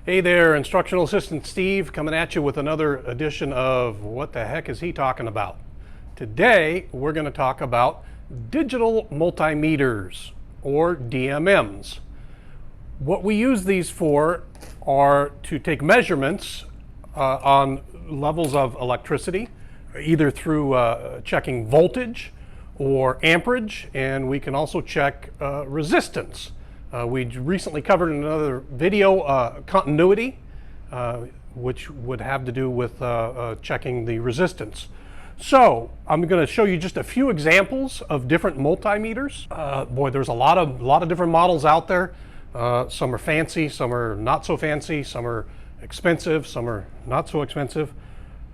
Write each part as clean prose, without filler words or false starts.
Hey there, Instructional Assistant Steve coming at you with another edition of What the Heck is he talking about? Today we're going to talk about digital multimeters or DMMs. What we use these for are to take measurements on levels of electricity, either through checking voltage or amperage, and we can also check resistance. We recently covered in another video continuity, which would have to do with checking the resistance. So I'm going to show you just a few examples of different multimeters. Boy, there's a lot of different models out there. Some are fancy, some are not so fancy, some are expensive, some are not so expensive.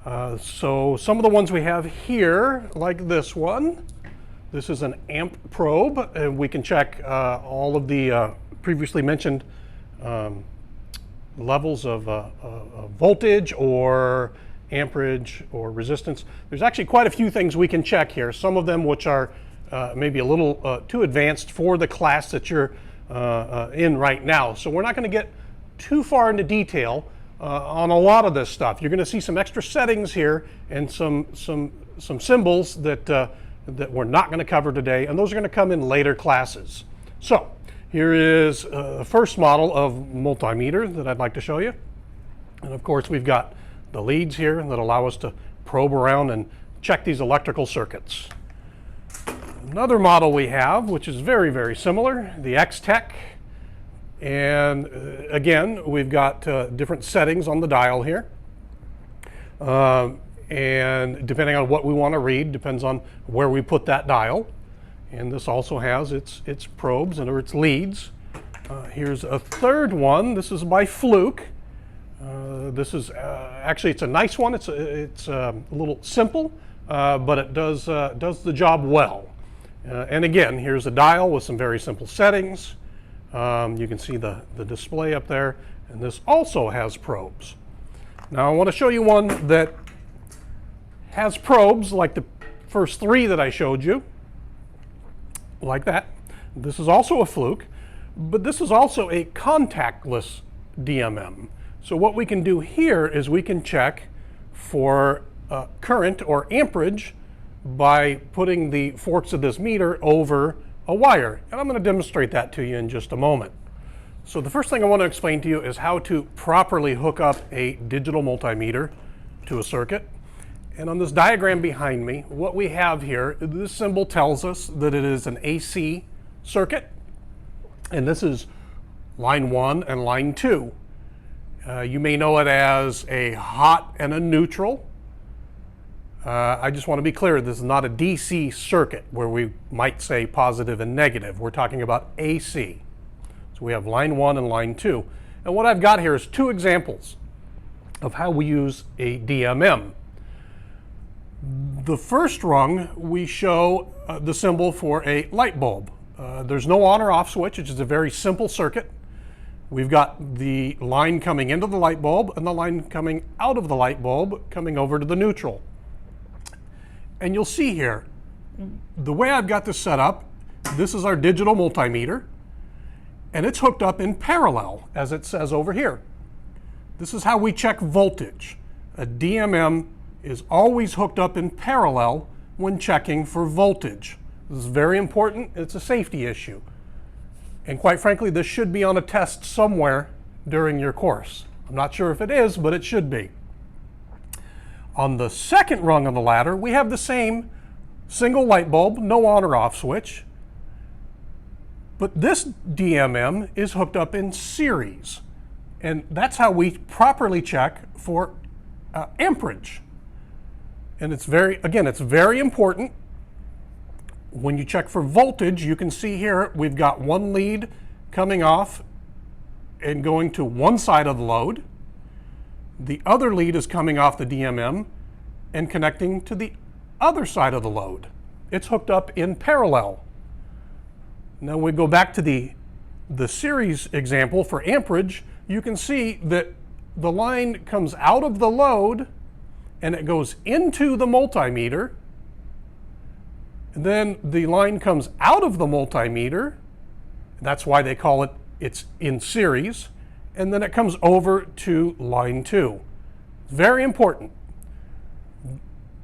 So some of the ones we have here, like this one. This is an amp probe, and we can check all of the previously mentioned levels of voltage or amperage or resistance. There's actually quite a few things we can check here, some of them which are maybe a little too advanced for the class that you're in right now. So we're not going to get too far into detail on a lot of this stuff. You're going to see some extra settings here and some symbols that we're not going to cover today, and those are going to come in later classes. So here is the first model of multimeter that I'd like to show you. And of course we've got the leads here that allow us to probe around and check these electrical circuits. Another model we have, which is very, very similar, the X-Tech. And again, we've got different settings on the dial here. And depending on what we want to read, depends on where we put that dial. And this also has its probes or its leads. Here's a third one. This is by Fluke. This is actually, it's a nice one. It's a little simple, but it does the job well. And again, here's a dial with some very simple settings. You can see the display up there, and this also has probes. Now I want to show you one that has probes like the first three that I showed you, like that. This is also a Fluke, but this is also a contactless DMM. So what we can do here is we can check for current or amperage by putting the forks of this meter over a wire. And I'm going to demonstrate that to you in just a moment. So the first thing I want to explain to you is how to properly hook up a digital multimeter to a circuit. And on this diagram behind me, what we have here, this symbol tells us that it is an AC circuit. And this is line 1 and line 2. You may know it as a hot and a neutral. I just want to be clear, this is not a DC circuit where we might say positive and negative. We're talking about AC. So we have line 1 and line 2. And what I've got here is two examples of how we use a DMM. The first rung, we show the symbol for a light bulb. There's no on or off switch. It's just a very simple circuit. We've got the line coming into the light bulb and the line coming out of the light bulb coming over to the neutral. And you'll see here, the way I've got this set up, this is our digital multimeter, and it's hooked up in parallel, as it says over here. This is how we check voltage. A DMM is always hooked up in parallel when checking for voltage. This is very important. It's a safety issue. And quite frankly, this should be on a test somewhere during your course. I'm not sure if it is, but it should be. On the second rung on the ladder, we have the same single light bulb, no on or off switch. But this DMM is hooked up in series. And that's how we properly check for amperage. And it's very important. When you check for voltage, you can see here we've got one lead coming off and going to one side of the load. The other lead is coming off the DMM and connecting to the other side of the load. It's hooked up in parallel. Now we go back to the series example for amperage. You can see that the line comes out of the load and it goes into the multimeter. And then the line comes out of the multimeter. That's why they call it's in series. and then it comes over to line 2. Very important.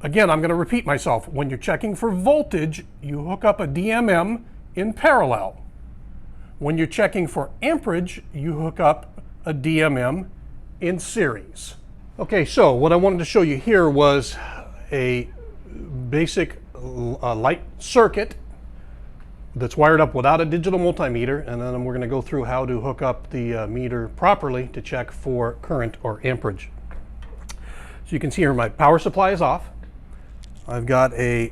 Again, I'm going to repeat myself. When you're checking for voltage, you hook up a DMM in parallel. When you're checking for amperage, you hook up a DMM in series. Okay, so what I wanted to show you here was a basic light circuit that's wired up without a digital multimeter, and then we're going to go through how to hook up the meter properly to check for current or amperage. So you can see here my power supply is off. I've got the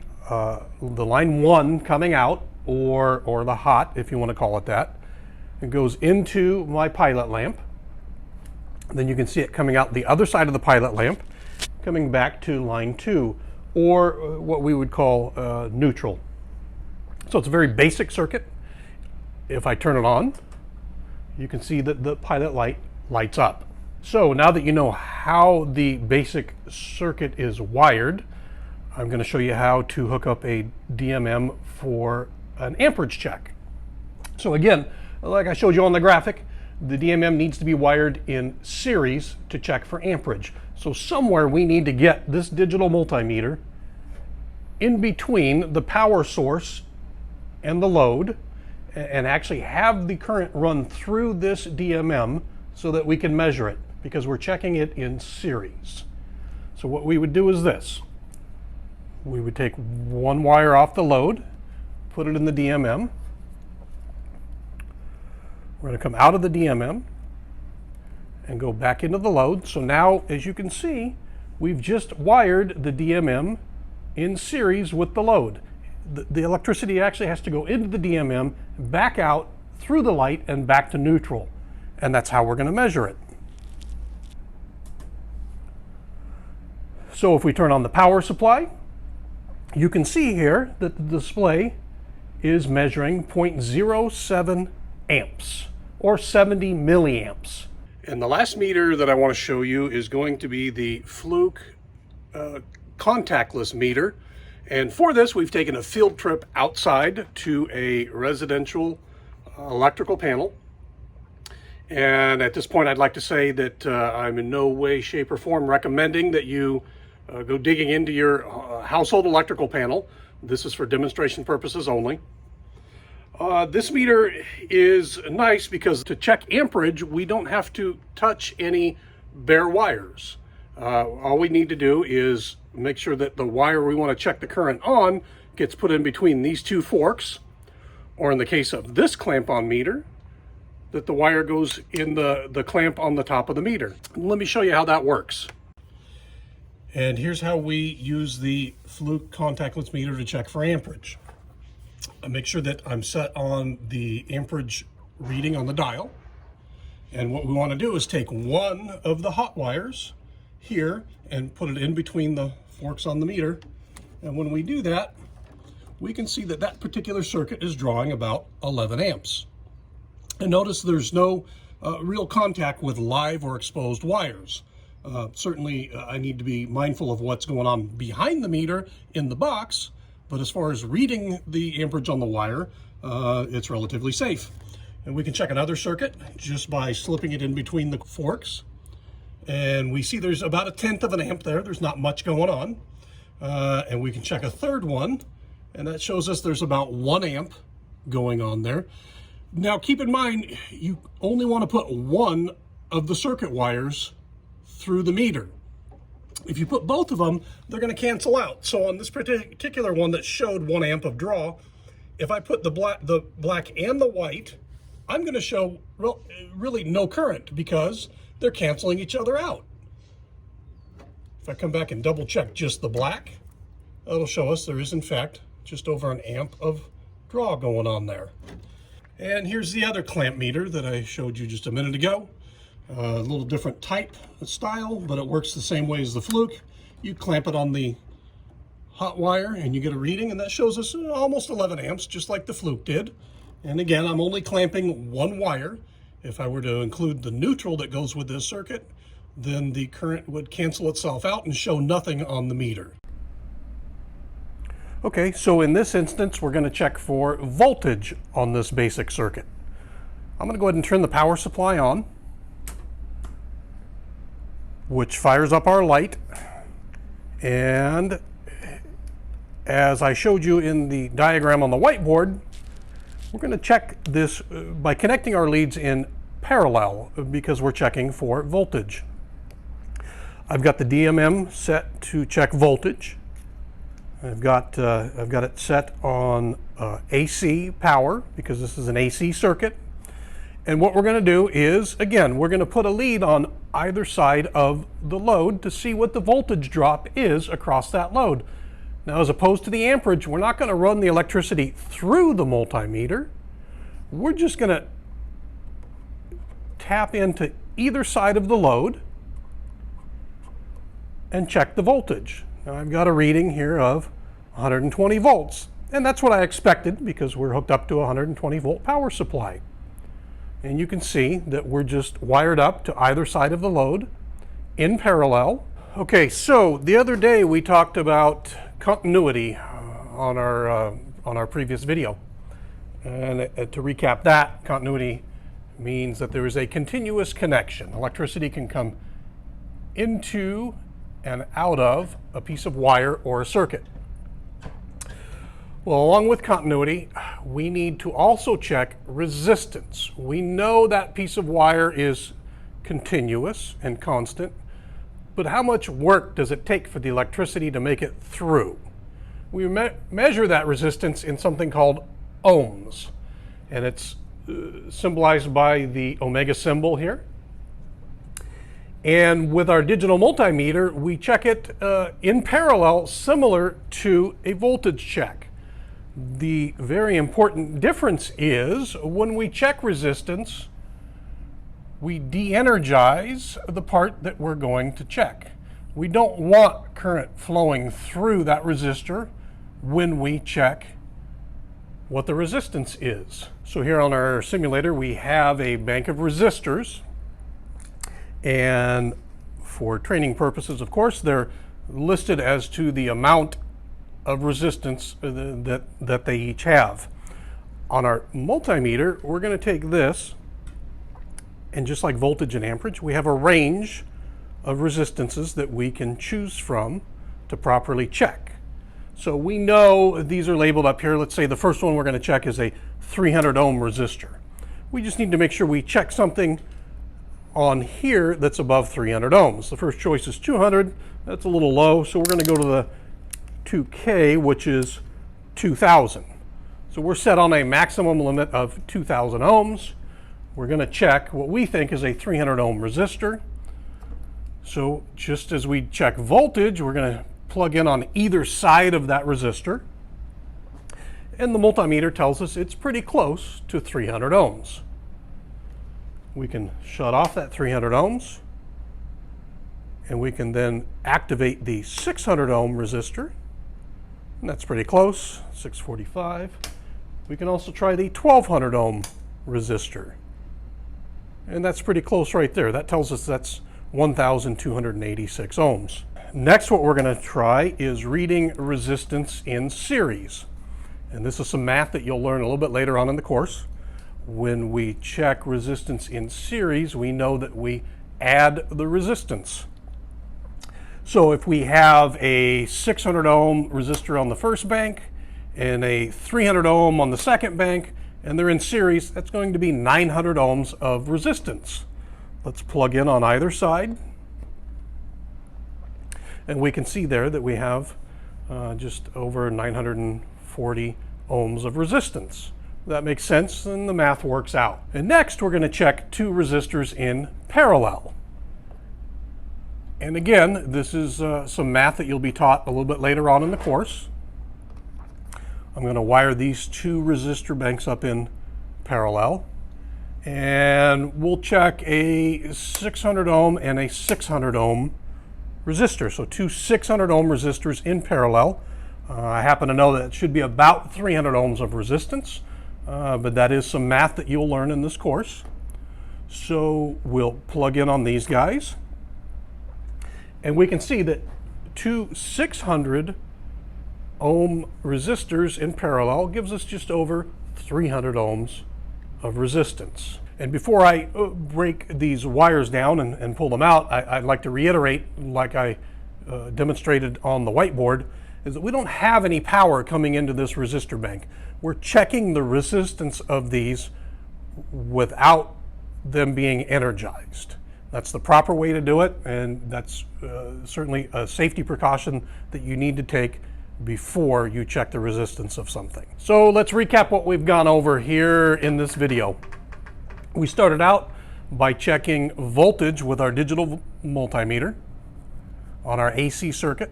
line 1 coming out, or the hot, if you want to call it that. It goes into my pilot lamp. Then you can see it coming out the other side of the pilot lamp, coming back to line 2, or what we would call neutral. So it's a very basic circuit. If I turn it on, you can see that the pilot light lights up. So now that you know how the basic circuit is wired, I'm going to show you how to hook up a DMM for an amperage check. So again, like I showed you on the graphic, the DMM needs to be wired in series to check for amperage. So somewhere we need to get this digital multimeter in between the power source and the load, and actually have the current run through this DMM so that we can measure it, because we're checking it in series. So what we would do is this. We would take one wire off the load, put it in the DMM. We're going to come out of the DMM and go back into the load. So now, as you can see, we've just wired the DMM in series with the load. The electricity actually has to go into the DMM, back out through the light, and back to neutral. And that's how we're going to measure it. So if we turn on the power supply, you can see here that the display is measuring 0.07 amps, or 70 milliamps. And the last meter that I want to show you is going to be the Fluke contactless meter. And for this, we've taken a field trip outside to a residential electrical panel. And at this point, I'd like to say that I'm in no way, shape, or form recommending that you go digging into your household electrical panel. This is for demonstration purposes only. This meter is nice because to check amperage, we don't have to touch any bare wires. All we need to do is make sure that the wire we want to check the current on gets put in between these two forks, or in the case of this clamp-on meter, that the wire goes in the clamp on the top of the meter. Let me show you how that works. And here's how we use the Fluke contactless meter to check for amperage. I make sure that I'm set on the amperage reading on the dial. And what we want to do is take one of the hot wires here and put it in between the forks on the meter. And when we do that, we can see that that particular circuit is drawing about 11 amps. And notice there's no real contact with live or exposed wires. Certainly, I need to be mindful of what's going on behind the meter in the box, but as far as reading the amperage on the wire, it's relatively safe. And we can check another circuit just by slipping it in between the forks. And we see there's about 1/10 of an amp there. There's not much going on. And we can check a third one, and that shows us there's about 1 amp going on there. Now, keep in mind, you only want to put one of the circuit wires through the meter. If you put both of them, they're going to cancel out. So on this particular one that showed 1 amp of draw, if I put the black and the white, I'm going to show really no current because they're canceling each other out. If I come back and double check just the black, that'll show us there is in fact just over 1 amp of draw going on there. And here's the other clamp meter that I showed you just a minute ago. A little different type of style, but it works the same way as the Fluke. You clamp it on the hot wire and you get a reading, and that shows us almost 11 amps, just like the Fluke did. And again, I'm only clamping one wire. If I were to include the neutral that goes with this circuit, then the current would cancel itself out and show nothing on the meter. Okay, so in this instance, we're going to check for voltage on this basic circuit. I'm going to go ahead and turn the power supply on. which fires up our light. And as I showed you in the diagram on the whiteboard, we're going to check this by connecting our leads in parallel because we're checking for voltage. I've got the DMM set to check voltage. I've got it set on AC power because this is an AC circuit. And what we're going to do is, again, we're going to put a lead on either side of the load to see what the voltage drop is across that load. Now, as opposed to the amperage, we're not going to run the electricity through the multimeter. We're just going to tap into either side of the load and check the voltage. Now, I've got a reading here of 120 volts, and that's what I expected because we're hooked up to a 120 volt power supply. And you can see that we're just wired up to either side of the load in parallel. Okay, so the other day we talked about continuity on our previous video. And to recap that, continuity means that there is a continuous connection. Electricity can come into and out of a piece of wire or a circuit. Well, along with continuity, we need to also check resistance. We know that piece of wire is continuous and constant, but how much work does it take for the electricity to make it through? We measure that resistance in something called ohms, and it's symbolized by the omega symbol here. And with our digital multimeter, we check it in parallel, similar to a voltage check. The very important difference is when we check resistance, we de-energize the part that we're going to check. We don't want current flowing through that resistor when we check what the resistance is. So here on our simulator, we have a bank of resistors. And for training purposes, of course, they're listed as to the amount of resistance that they each have. On our multimeter, we're going to take this, and just like voltage and amperage, we have a range of resistances that we can choose from to properly check. So we know these are labeled up here. Let's say the first one we're going to check is a 300 ohm resistor. We just need to make sure we check something on here that's above 300 ohms. The first choice is 200. That's a little low, so we're going to go to the 2K, which is 2000. So we're set on a maximum limit of 2000 ohms. We're going to check what we think is a 300 ohm resistor. So just as we check voltage, we're going to plug in on either side of that resistor. And the multimeter tells us it's pretty close to 300 ohms. We can shut off that 300 ohms. And we can then activate the 600 ohm resistor. And that's pretty close, 645. We can also try the 1200 ohm resistor. And that's pretty close right there. That tells us that's 1,286 ohms. Next, what we're going to try is reading resistance in series. And this is some math that you'll learn a little bit later on in the course. When we check resistance in series, we know that we add the resistance. So if we have a 600 ohm resistor on the first bank and a 300 ohm on the second bank, and they're in series, that's going to be 900 ohms of resistance. Let's plug in on either side. And we can see there that we have just over 940 ohms of resistance. That makes sense, and the math works out. And next, we're going to check two resistors in parallel. And again, this is some math that you'll be taught a little bit later on in the course. I'm going to wire these two resistor banks up in parallel. And we'll check a 600 ohm and a 600 ohm resistor. So two 600 ohm resistors in parallel. I happen to know that it should be about 300 ohms of resistance. But that is some math that you'll learn in this course. So we'll plug in on these guys. And we can see that two 600 ohm resistors in parallel gives us just over 300 ohms of resistance. And before I break these wires down and pull them out, I'd like to reiterate, like I demonstrated on the whiteboard, is that we don't have any power coming into this resistor bank. We're checking the resistance of these without them being energized. That's the proper way to do it, and that's certainly a safety precaution that you need to take before you check the resistance of something. So let's recap what we've gone over here in this video. We started out by checking voltage with our digital multimeter on our AC circuit,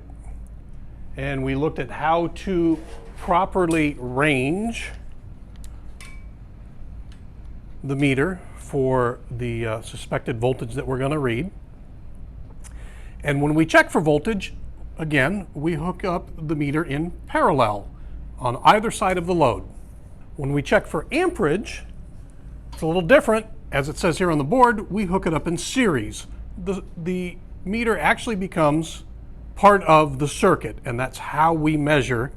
and we looked at how to properly range the meter for the suspected voltage that we're going to read. And when we check for voltage, again, we hook up the meter in parallel on either side of the load. When we check for amperage, it's a little different. As it says here on the board, we hook it up in series. The meter actually becomes part of the circuit, and that's how we measure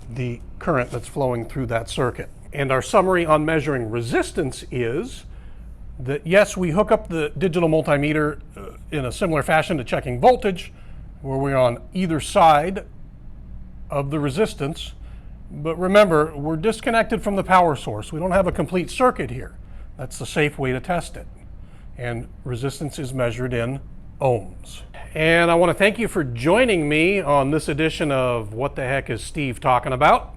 the current that's flowing through that circuit. And our summary on measuring resistance is that yes, we hook up the digital multimeter in a similar fashion to checking voltage, where we're on either side of the resistance. But remember, we're disconnected from the power source. We don't have a complete circuit here. That's the safe way to test it. And resistance is measured in ohms. And I want to thank you for joining me on this edition of What the Heck is Steve Talking About?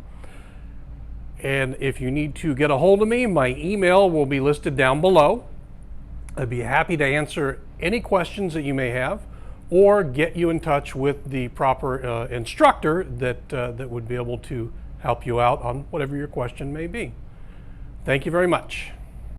And if you need to get a hold of me, my email will be listed down below. I'd be happy to answer any questions that you may have, or get you in touch with the proper instructor that would be able to help you out on whatever your question may be. Thank you very much.